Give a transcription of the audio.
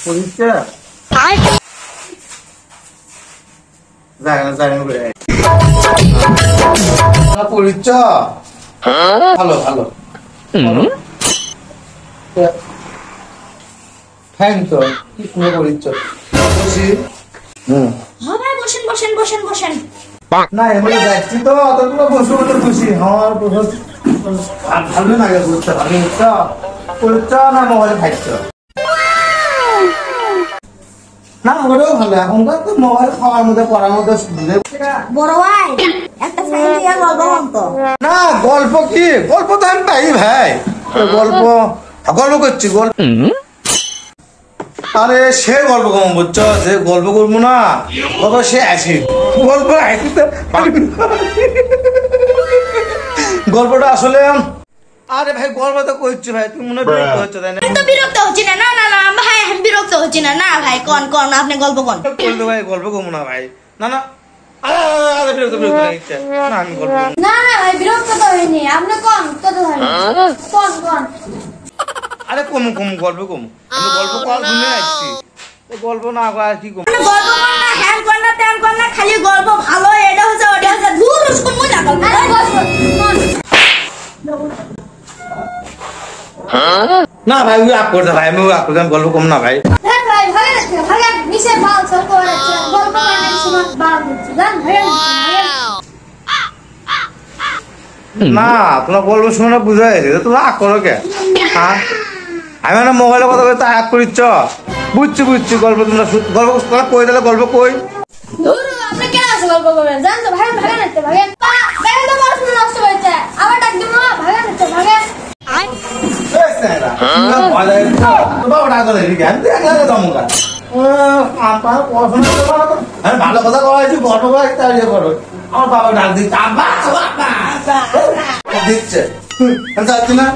পরীক্ষা পরীক্ষা ভালো ভালো থ্যাংক তো কি শুনে পরীক্ষা বসি ভাই বসেন বসেন বসেন বসেন না এমনি যাচ্ছি তো অতগুলো বসে বসে খুশি আমার ভালো লাগে বুঝতে ভালো হচ্ছে পরীক্ষা না মোবাইল খাইছ না ওটাও ভালো এখনকার তো মোবাইল খাওয়ার মধ্যে পড়ার মধ্যে বড় ভাই একটা সাইড দিয়ে গল্প বলতো না গল্প কি গল্প তো আমি পাই ভাই গল্প গল্প করছি গল্প আরে সে গল্প কম বুঝছো যে গল্প করবো না গল্প সে আসি গল্প গল্পটা আসলে আরে ভাই গল্প তো করছি ভাই তুমি মনে বিরক্ত হচ্ছে তাই না আমি তো বিরক্ত হচ্ছি না না না না ভাই আমি বিরক্ত হচ্ছি না না ভাই কোন কোন আপনি গল্প কোন বলতো ভাই গল্প করবো না ভাই না না আরে বিরক্ত বিরক্ত লাগছে না আমি গল্প না না ভাই বিরক্ত তো হইনি আপনি কোন কত ভাই কোন কোন আরে কম কম গল্প কম আমি গল্প কল শুনে আসছি গল্প না আর কি কম গল্প কোন না হ্যান কোন না তেন কোন না খালি গল্প ভালো এটা হচ্ছে ওটা হচ্ছে দূর উসকো মজা গল্প না ভাই ওই আপ করতে ভাই আমি আপ করতে গল্প কম না ভাই হ্যাঁ ভাই ভাগে ভাগে নিচে বাল চল করে গল্প মানে সময় বাল দিচ্ছে জান ভাগে না তোমার গল্প শুনে বুঝা গেছে তোমরা আগ করো কে হ্যাঁ আমি মানে মোবাইলের কথা বলতে আগ করিচ্ছ বুঝছি বুঝছি গল্প তোমরা গল্প কই দিলে গল্প কই দূর আপনি কেন আছে গল্প করবেন জান তো ভাগে ভাগে নিতে ভাগে ভাগে তো বড় শুনে নষ্ট হয়েছে আবার ডাক দিব ভাগে নিতে ভাগে ভালো কথা কয়েছি গল্প করে একটা ইয়ে করো আমার বাবা ডাক দিচ্ছে দিচ্ছে যাচ্ছি না